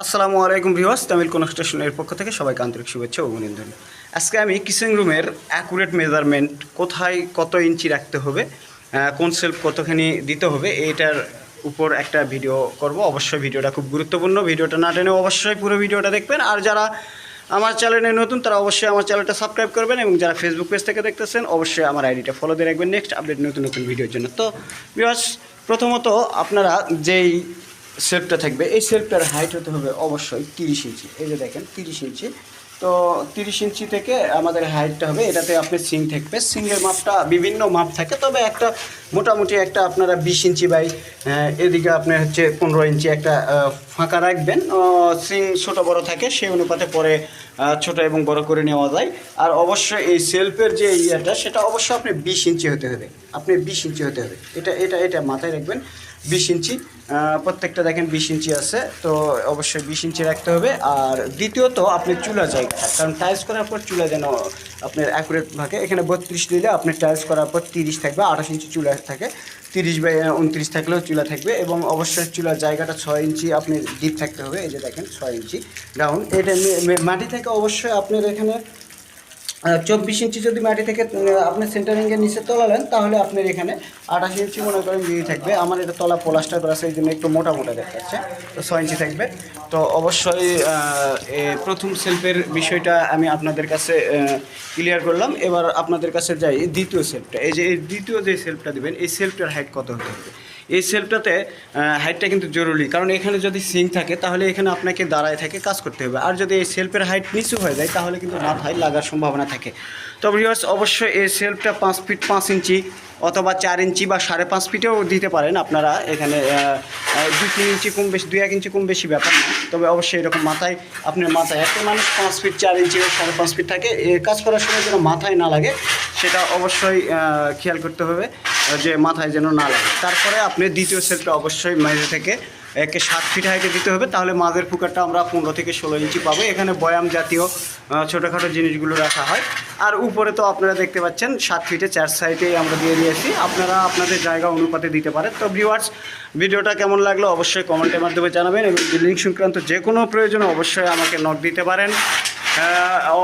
আসসালামু আলাইকুম ভিউয়ার্স, তামিল কনস্ট্রাকশনের পক্ষ থেকে সবাইকে আন্তরিক শুভেচ্ছা ও অভিনন্দন। আজকে আমি কিচেন রুমের অ্যাকুরেট মেজারমেন্ট কোথায় কত ইঞ্চি রাখতে হবে, কোন সেলফ কতখানি দিতে হবে এইটার উপর একটা ভিডিও করব। অবশ্যই ভিডিওটা খুব গুরুত্বপূর্ণ, ভিডিওটা না টেনে অবশ্যই পুরো ভিডিওটা দেখবেন। আর যারা আমার চ্যানেলে নতুন তারা অবশ্যই আমার চ্যানেলটা সাবস্ক্রাইব করবেন, এবং যারা ফেসবুক পেজ থেকে দেখতেছেন অবশ্যই আমার আইডিটা ফলো দিয়ে রাখবেন নেক্সট আপডেট নতুন নতুন ভিডিওর জন্য। তো ভিউয়ার্স, প্রথমত আপনারা যেই সেলফটা থাকবে এই সেলফটার হাইট হতে হবে অবশ্যই 30 ইঞ্চি। এই যে দেখেন 30 ইঞ্চি। তো 30 ইঞ্চি থেকে আমাদের হাইটটা হবে, এটাতে আপনার সিং থাকবে। সিংয়ের মাপটা বিভিন্ন মাপ থাকে, তবে একটা মোটামুটি একটা আপনারা 20 ইঞ্চি বাই এদিকে আপনার হচ্ছে 15 ইঞ্চি একটা ফাঁকা রাখবেন। সিং ছোটো বড় থাকে, সেই অনুপাতে পরে ছোট এবং বড় করে নেওয়া যায়। আর অবশ্যই এই সেলফের যে ইয়েটা সেটা অবশ্যই আপনি 20 ইঞ্চি হতে হবে, আপনি 20 ইঞ্চি হতে হবে। এটা এটা এটা মাথায় রাখবেন, 20 ইঞ্চি। প্রত্যেকটা দেখেন 20 ইঞ্চি আছে, তো অবশ্যই 20 ইঞ্চি রাখতে হবে। আর দ্বিতীয়ত আপনি চুলা জায়গা, কারণ টাইলস করার পর চুলা যেন আপনার অ্যাকুরেট থাকে। এখানে 32 দিলে আপনি টাইলস করার পর 30 থাকবে, 28 ইঞ্চি চুলা থাকে, 30 বাই 29 থাকলেও চুলা থাকবে। এবং অবশ্যই চুলার জায়গাটা 6 ইঞ্চি আপনি ডিপ থাকতে হবে। এই যে দেখেন 6 ইঞ্চি ডাউন। এটা মাটি থেকে অবশ্যই আপনার এখানে 24 ইঞ্চি যদি মাটি থেকে আপনি সেন্টারিংয়ের নিচে তোলালেন, তাহলে আপনার এখানে 28 ইঞ্চি মনে করেন দিয়ে থাকবে। আমার এটা তলা প্লাস্টার করা আছে, এই জন্য একটু মোটা মোটা দেখাচ্ছে, তো 6 ইঞ্চি থাকবে। তো অবশ্যই প্রথম সেলফের বিষয়টা আমি আপনাদের কাছে ক্লিয়ার করলাম। এবার আপনাদের কাছে যাই দ্বিতীয় সেলফটা। এই যে এই দ্বিতীয় যে সেলফটা দেবেন, এই সেলফটার হাইট কত হতে হবে? এই সেলফটাতে হাইটটা কিন্তু জরুরি, কারণ এখানে যদি সিং থাকে তাহলে এখানে আপনাকে দাঁড়ায় থেকে কাজ করতে হবে। আর যদি এই সেলফের হাইট নিচু হয়ে যায় তাহলে কিন্তু মাথায় লাগার সম্ভাবনা থাকে। তো ভিউয়ার্স, অবশ্যই এই সেলফটা 5 ফিট 5 ইঞ্চি অথবা 4 ইঞ্চি বা 5.5 ফিটেও দিতে পারেন আপনারা। এখানে 2-3 ইঞ্চি কম বেশি, 2-1 ইঞ্চি কম বেশি ব্যাপার না। তবে অবশ্যই এরকম মাথায়, আপনার মাথায় একটা মানুষ 5 ফিট 4 ইঞ্চি বা 5.5 ফিট থাকে, কাজ করার সময় যেন মাথায় না লাগে সেটা অবশ্যই খেয়াল করতে হবে, যে মাথায় যেন না লাগে। তারপরে আপনি দ্বিতীয় সেলফটা অবশ্যই মাঝে থেকে 7 ফিট হাইটে দিতে হবে, তাহলে মাঝের ফুকারটা আমরা 15 থেকে 16 ইঞ্চি পাবো। এখানে বয়াম জাতীয় ছোটোখাটো জিনিসগুলো রাখা হয়। আর উপরে তো আপনারা দেখতে পাচ্ছেন 7 ফিটে 4 সাইডে আমরা দিয়ে দিয়েছি, আপনারা আপনাদের জায়গা অনুপাতে দিতে পারেন। তো ভিউয়ার্স, ভিডিওটা কেমন লাগলো অবশ্যই কমেন্টের মাধ্যমে জানাবেন, এবং বিল্ডিং সংক্রান্ত যে কোনো প্রয়োজনে অবশ্যই আমাকে নক দিতে পারেন।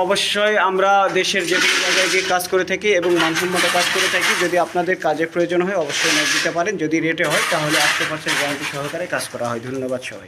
অবশ্যই আমরা দেশের যে কোনো জায়গায় গিয়ে কাজ করে থাকি এবং মানসম্মত কাজ করে থাকি। যদি আপনাদের কাজের প্রয়োজন হয় অবশ্যই নক দিতে পারেন। যদি রেটে হয় তাহলে 80% গ্যারান্টি সহকারে কাজ করা হয়। ধন্যবাদ সবাই।